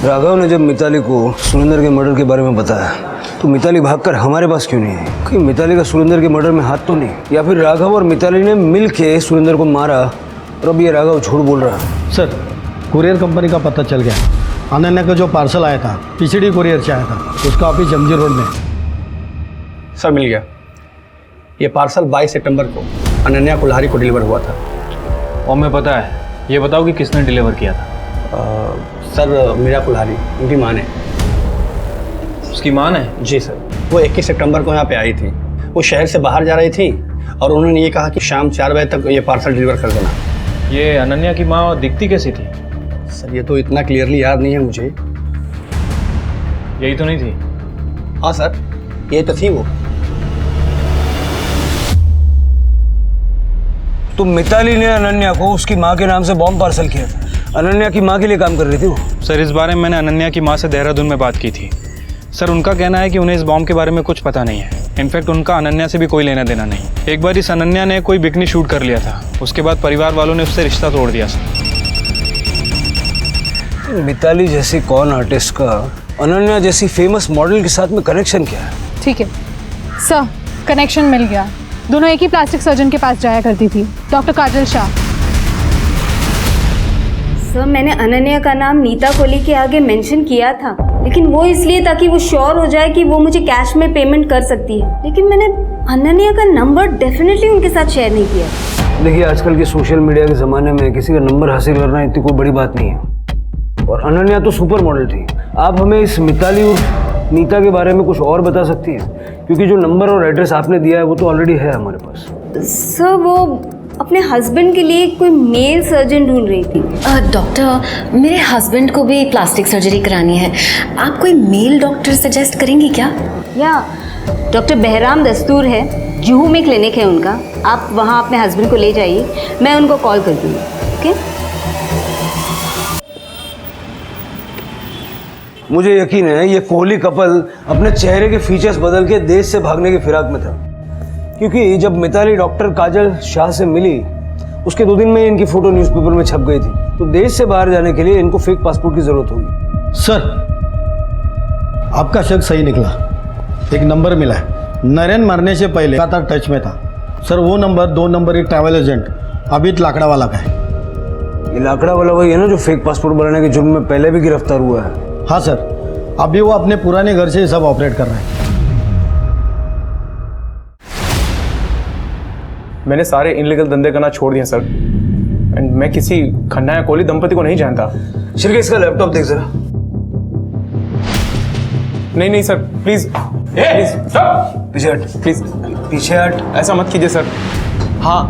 राघव ने जब मिताली को सुरेंद्र के मर्डर के बारे में बताया तो मिताली भागकर हमारे पास क्यों नहीं आई? कि मिताली का सुरेंद्र के मर्डर में हाथ तो नहीं, या फिर राघव और मिताली ने मिल के सुरेंद्र को मारा और अब ये राघव झूठ बोल रहा है? सर, कुरियर कंपनी का पता चल गया। अनन्या का जो पार्सल आया था पीसीडी कुरियर से आया था, उसका ऑफिस जमजी रोड में। सर मिल गया, ये पार्सल 22 सितंबर को अनन्या कुल्हारी को डिलीवर हुआ था। और मैं पता है, ये बताओ कि किसने डिलीवर किया था? सर मीरा कुल्हारी, उनकी माँ ने। उसकी माँ ने? जी सर, वो 21 सितंबर को यहाँ पे आई थी। वो शहर से बाहर जा रही थी और उन्होंने ये कहा कि शाम 4 बजे तक ये पार्सल डिलीवर कर देना। ये अनन्या की माँ दिखती कैसी थी? सर ये तो इतना क्लियरली याद नहीं है मुझे। यही तो नहीं थी? हाँ सर, ये तो थी वो। तो मिताली ने अनन्या को उसकी माँ के नाम से बॉम्ब पार्सल किया था। अनन्या की माँ के लिए काम कर रही थी वो। सर इस बारे में मैंने अनन्या की माँ से देहरादून में बात की थी। सर उनका कहना है कि उन्हें इस बॉम्ब के बारे में कुछ पता नहीं है। इनफैक्ट उनका अनन्या से भी कोई लेना देना नहीं। एक बार इस अनन्या ने कोई बिकनी शूट कर लिया था, उसके बाद परिवार वालों ने उससे रिश्ता तोड़ दिया। सर मिताली जैसी कौन आर्टिस्ट का अनन्या जैसी फेमस मॉडल के साथ में कनेक्शन क्या है? ठीक है सर, कनेक्शन मिल गया। दोनों एक ही प्लास्टिक सर्जन के पास जाया करती थी, डॉक्टर काजल शाह। सर मैंने अनन्या का नाम नीता कोहली के आगे मेंशन किया था, लेकिन वो इसलिए ताकि वो श्योर हो जाए कि वो मुझे कैश में पेमेंट कर सकती है, लेकिन मैंने अनन्या का नंबर डेफिनेटली उनके साथ शेयर नहीं किया। देखिए आजकल के सोशल मीडिया के ज़माने में किसी का नंबर हासिल करना इतनी कोई बड़ी बात नहीं है। और अनन्या तो सुपर मॉडल थी। आप हमें इस मिताली और नीता के बारे में कुछ और बता सकती हैं? क्योंकि जो नंबर और एड्रेस आपने दिया है वो तो ऑलरेडी है हमारे पास। सर वो अपने हस्बैंड के लिए कोई मेल सर्जन ढूंढ रही थी। डॉक्टर, मेरे हस्बैंड को भी प्लास्टिक सर्जरी करानी है, आप कोई मेल डॉक्टर सजेस्ट करेंगी क्या? या डॉक्टर बहराम दस्तूर है, जुहू में क्लिनिक है उनका, आप वहाँ अपने हस्बैंड को ले जाइए, मैं उनको कॉल कर दूँगी। ओके? मुझे यकीन है ये कोहली कपल अपने चेहरे के फीचर्स बदल के देश से भागने की फिराक में था, क्योंकि जब मिताली डॉक्टर काजल शाह से मिली उसके 2 दिन में इनकी फोटो न्यूज़पेपर में छप गई थी। तो देश से बाहर जाने के लिए इनको फेक पासपोर्ट की जरूरत होगी। सर, आपका शक सही निकला। एक नंबर मिला है, नरेन मरने से पहले लगातार टच में था। सर वो नंबर 2 नंबर एक ट्रैवल एजेंट अभित लाकड़ा वाला का है। ये लाकड़ा वाला वही है ना जो फेक पासपोर्ट बनाने के जुर्म में पहले भी गिरफ्तार हुआ है? हाँ सर, अभी वो अपने पुराने घर से सब ऑपरेट कर रहे हैं। मैंने सारे इनलीगल धंधे करना छोड़ दिया सर, एंड मैं किसी खन्ना या कोहली दंपति को नहीं जानता। शिरके इसका लैपटॉप देख जरा। नहीं सर, प्लीज पीछे हट, प्लीज पीछे हट। ऐसा मत कीजिए सर। हाँ,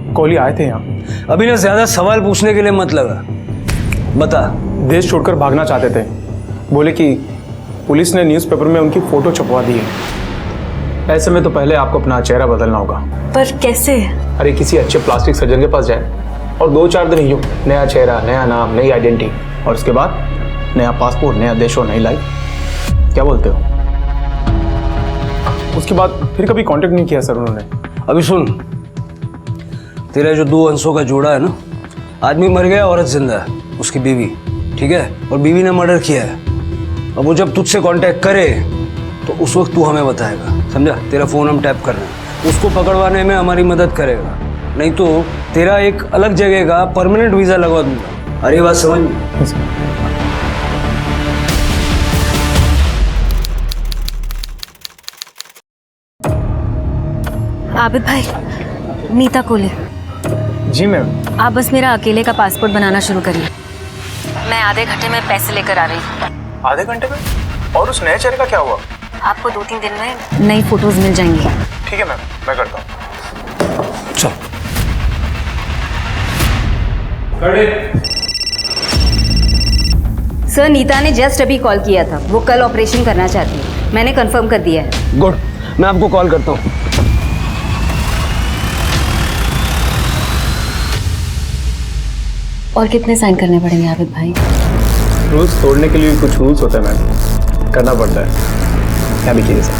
कोहली आए थे यहाँ। अभी ना ज्यादा सवाल पूछने के लिए मत लगा, बता। देश छोड़कर भागना चाहते थे, बोले कि पुलिस ने न्यूज़पेपर में उनकी फ़ोटो छपवा दी है। ऐसे में तो पहले आपको अपना चेहरा बदलना होगा। पर कैसे? अरे किसी अच्छे प्लास्टिक सर्जन के पास जाए और 2-4 दिन यूँ, नया चेहरा, नया नाम, नई आइडेंटिटी, और उसके बाद नया पासपोर्ट, नया देश और नई लाइफ। क्या बोलते हो? उसके बाद फिर कभी कांटेक्ट नहीं किया सर उन्होंने। अभी सुन, तेरा जो 2 अंशों का जोड़ा है ना, आदमी मर गया, औरत जिंदा है, उसकी बीवी, ठीक है, और बीवी ने मर्डर किया है। अब वो जब तुझसे कांटेक्ट करे तो उस वक्त तू हमें बताएगा, समझा? तेरा फोन हम टैप कर रहे हैं, उसको पकड़वाने में हमारी मदद करेगा, नहीं तो तेरा एक अलग जगह का परमानेंट वीजा लगवा दूंगा। अरे बात समझ में? आबिद भाई, नीता कोले। जी मैम। आप बस मेरा अकेले का पासपोर्ट बनाना शुरू करिए, मैं आधे घंटे में पैसे लेकर आ रही हूँ। आधे घंटे में? और उस नए चेहरे का क्या हुआ? आपको 2-3 दिन में नई फोटोज मिल जाएंगी। ठीक है मैम, मैं करता हूँ। चल। सर, नीता ने जस्ट अभी कॉल किया था, वो कल ऑपरेशन करना चाहती है, मैंने कंफर्म कर दिया है। गुड, मैं आपको कॉल करता हूँ। और कितने साइन करने पड़ेंगे आबिद भाई? रूल्स तोड़ने के लिए कुछ रूल्स होते हैं मैम, करना पड़ता है। क्या भी कीजिए सर।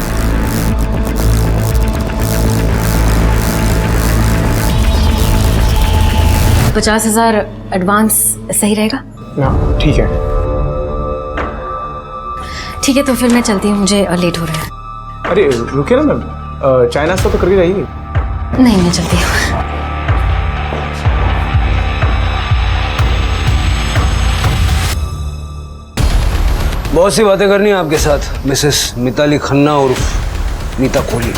50,000 एडवांस सही रहेगा? हाँ ठीक है। ठीक है, तो फिर मैं चलती हूँ, मुझे लेट हो रहा है। अरे रुके ना मैम, चाय नाश्ता तो करके जाइए। नहीं, मैं चलती हूँ। बहुत सी बातें करनी है आपके साथ, मिसेस मिताली खन्ना और नीता कोहली।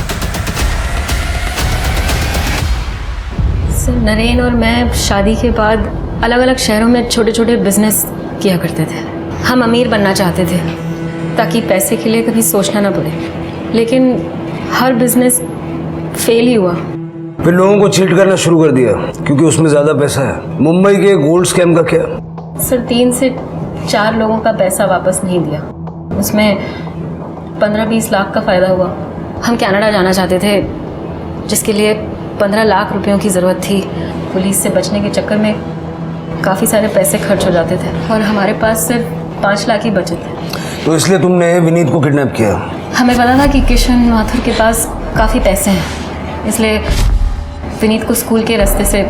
सर, नरेन और मैं शादी के बाद अलग अलग शहरों में छोटे छोटे बिजनेस किया करते थे। हम अमीर बनना चाहते थे ताकि पैसे के लिए कभी सोचना ना पड़े, लेकिन हर बिजनेस फेल ही हुआ। फिर लोगों को चीट करना शुरू कर दिया क्योंकि उसमें ज़्यादा पैसा है। मुंबई के गोल्ड स्कैम का क्या? सर, 3 से 4 लोगों का पैसा वापस नहीं दिया, उसमें 15-20 लाख का फ़ायदा हुआ। हम कनाडा जाना चाहते थे जिसके लिए 15 लाख रुपयों की ज़रूरत थी। पुलिस से बचने के चक्कर में काफ़ी सारे पैसे खर्च हो जाते थे और हमारे पास सिर्फ 5 लाख ही बचे थे। तो इसलिए तुमने विनीत को किडनैप किया? हमें पता था कि किशन माथुर के पास काफ़ी पैसे हैं, इसलिए विनीत को स्कूल के रास्ते से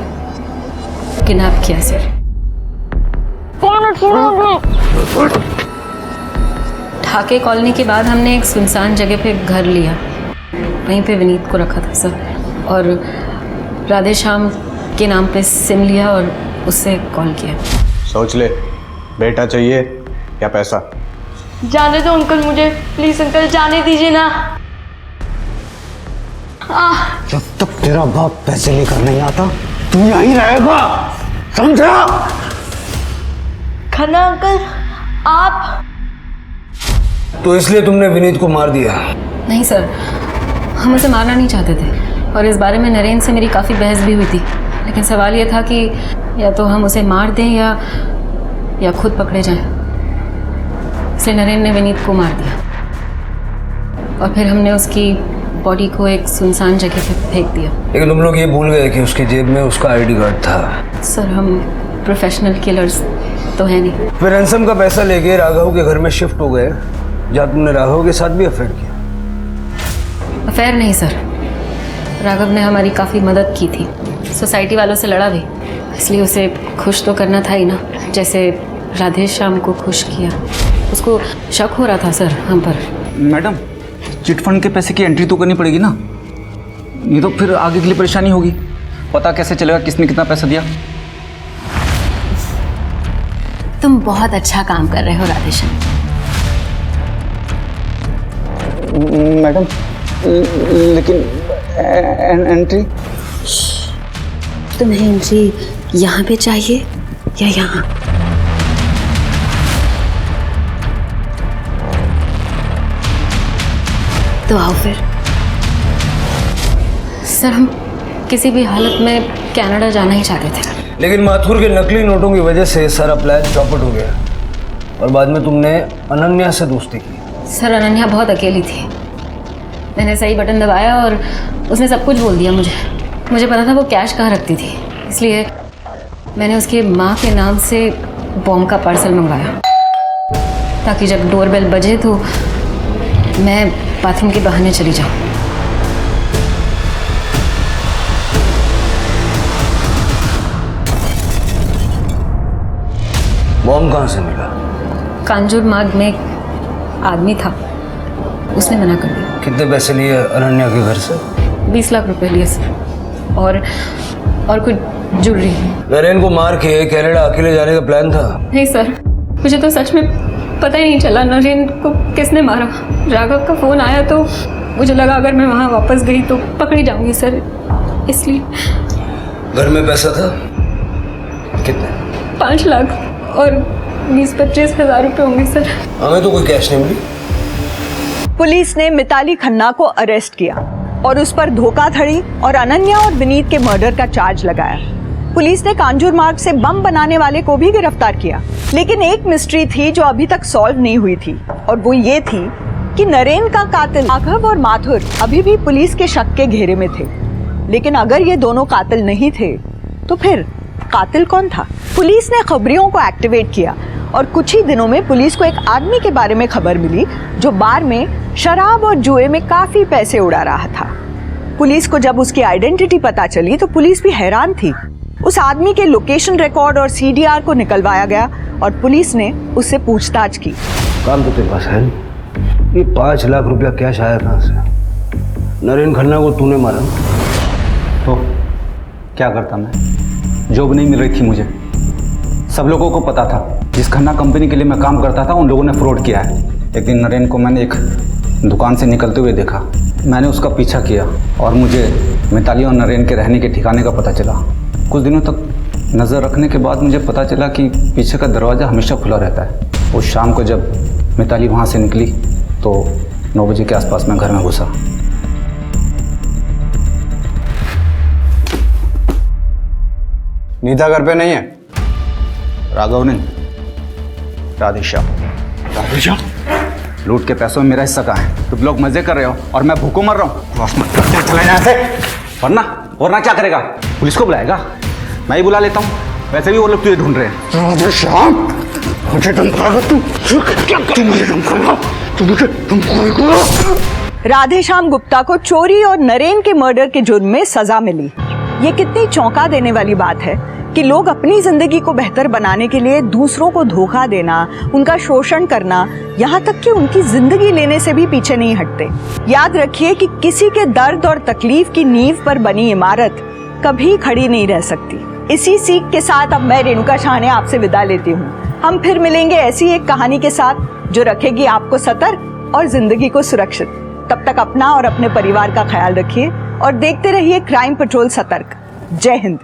किडनैप किया। सर, ठाके कॉलोनी के बाद हमने एक सुनसान जगह पे घर लिया, वहीं पे विनीत को रखा था सर, और राधे श्याम के नाम पे सिम लिया और उससे कॉल किया। सोच ले, बेटा चाहिए या पैसा? जाने दो अंकल, मुझे प्लीज अंकल जाने दीजिए ना। जब तक तेरा बाप पैसे लेकर नहीं आता तू यहीं रहेगा, समझा? खन्ना अंकल, आप? तो इसलिए तुमने विनीत को मार दिया? नहीं सर, हम उसे मारना नहीं चाहते थे और इस बारे में नरेन से मेरी काफ़ी बहस भी हुई थी, लेकिन सवाल यह था कि या तो हम उसे मार दें या खुद पकड़े जाएं। इसलिए नरेन ने विनीत को मार दिया और फिर हमने उसकी बॉडी को एक सुनसान जगह पे फेंक दिया। लेकिन तुम लोग ये भूल गए कि उसकी जेब में उसका आईडी कार्ड था। सर, हम प्रोफेशनल किलर्स तो है नहीं। फिर रैंसम का पैसा लेके राघव के घर में शिफ्ट हो गए, जहाँ तुमने राघव के साथ भी अफेयर किया। अफेयर नहीं सर, राघव ने हमारी काफ़ी मदद की थी, सोसाइटी वालों से लड़ा भी, इसलिए उसे खुश तो करना था ही ना, जैसे राधे श्याम को खुश किया। उसको शक हो रहा था सर हम पर। मैडम, चिट फंड के पैसे की एंट्री तो करनी पड़ेगी ना, नहीं तो फिर आगे के लिए परेशानी होगी। पता कैसे चलेगा किसने कितना पैसा दिया? तुम बहुत अच्छा काम कर रहे हो राधेश्याम। मैडम, लेकिन एंट्री? तुम्हें एंट्री यहाँ पे चाहिए या यहाँ? तो आओ फिर। सर, हम किसी भी हालत में कनाडा जाना ही चाहते थे। लेकिन माथुर के नकली नोटों की वजह से सारा प्लान चौपट हो गया और बाद में तुमने अनन्या से दोस्ती की। सर अनन्या बहुत अकेली थी। मैंने सही बटन दबाया और उसने सब कुछ बोल दिया मुझे पता था वो कैश कहाँ रखती थी, इसलिए मैंने उसकी माँ के नाम से बॉम्ब का पार्सल मंगवाया ताकि जब डोरबेल बजे तो मैं बाथरूम के बहाने चली जाऊँ। बॉम्ब कहाँ से मिला? कांजूर मार्ग में एक आदमी था, उसने मना कर दिया। कितने पैसे लिए अनन्या के घर से? 20 लाख रुपए लिए सर, और कुछ ज्वेलरी। नरेन को मार के कनाडा अकेले जाने का प्लान था? नहीं सर, मुझे तो सच में पता ही नहीं चला नरेन को किसने मारा। राघव का फ़ोन आया तो मुझे लगा अगर मैं वहाँ वापस गई तो पकड़ी जाऊंगी सर, इसलिए। घर में पैसा था कितने? 5 लाख और 20-25 हज़ार रुपये होंगे सर। हमें तो कोई कैश नहीं मिली। पुलिस ने मिताली खन्ना को अरेस्ट किया और उस पर धोखाधड़ी और अनन्या और विनीत के मर्डर का चार्ज लगाया। पुलिस ने कांजूर मार्ग से बम बनाने वाले को भी गिरफ्तार किया, लेकिन एक मिस्ट्री थी जो अभी तक सॉल्व नहीं हुई थी और वो ये थी कि नरेन का कातिल राघव और माथुर अभी भी पुलिस के शक के घेरे में थे। लेकिन अगर ये दोनों कातिल नहीं थे तो फिर कातिल कौन था? पुलिस ने खबरियों को एक्टिवेट किया और कुछ ही दिनों में पुलिस को एक आदमी के बारे में खबर मिली जो बार में शराब और जुए में काफी पैसे उड़ा रहा था। पुलिस को जब उसकी आइडेंटिटी पता चली तो पुलिस भी हैरान थी। उस आदमी के लोकेशन रिकॉर्ड और सीडीआर को निकलवाया गया और पुलिस ने उससे पूछताछ की। काम तो तेरे पास है नहीं, ये 5 लाख रुपया कैश आया कहाँ से? नरेन खन्ना को तूने मारा तो क्या करता मैं? जॉब नहीं मिल रही थी मुझे, सब लोगों को पता था। जिस खन्ना कंपनी के लिए मैं काम करता था उन लोगों ने फ्रॉड किया है। एक दिन नरेन को मैंने एक दुकान से निकलते हुए देखा, मैंने उसका पीछा किया और मुझे मिताली और नरेन के रहने के ठिकाने का पता चला। कुछ दिनों तक नज़र रखने के बाद मुझे पता चला कि पीछे का दरवाज़ा हमेशा खुला रहता है। उस शाम को जब मिताली वहाँ से निकली तो 9 बजे के आसपास मैं घर में घुसा। नीता घर पे नहीं है? राघव नहीं, राधेश्याम। राधेश्याम? लूट के पैसों में मेरा हिस्सा कहाँ है? तुम लोग मजे कर रहे हो और मैं भूखों मर रहा हूँ। चला यहाँ से। वरना क्या करेगा? पुलिस को बुलाएगा? मैं ही बुला लेता हूँ, वैसे भी वो लोग तुझे ढूंढ रहे हैं। राधेश्याम, मुझे धमकाएगा तू? तू मुझे धमकाएगा? तू मुझे धमकाएगा? राधेश्याम गुप्ता को चोरी और नरेन के मर्डर के जुर्म में सजा मिली। ये कितनी चौंका देने वाली बात है कि लोग अपनी जिंदगी को बेहतर बनाने के लिए दूसरों को धोखा देना, उनका शोषण करना, यहाँ तक कि उनकी जिंदगी लेने से भी पीछे नहीं हटते। याद रखिए कि किसी के दर्द और तकलीफ की नींव पर बनी इमारत कभी खड़ी नहीं रह सकती। इसी सीख के साथ अब मैं रेणुका शाहने आपसे विदा लेती हूँ। हम फिर मिलेंगे ऐसी एक कहानी के साथ जो रखेगी आपको सतर्क और जिंदगी को सुरक्षित। तब तक अपना और अपने परिवार का ख्याल रखिए और देखते रहिए क्राइम पेट्रोल सतर्क। जय हिंद।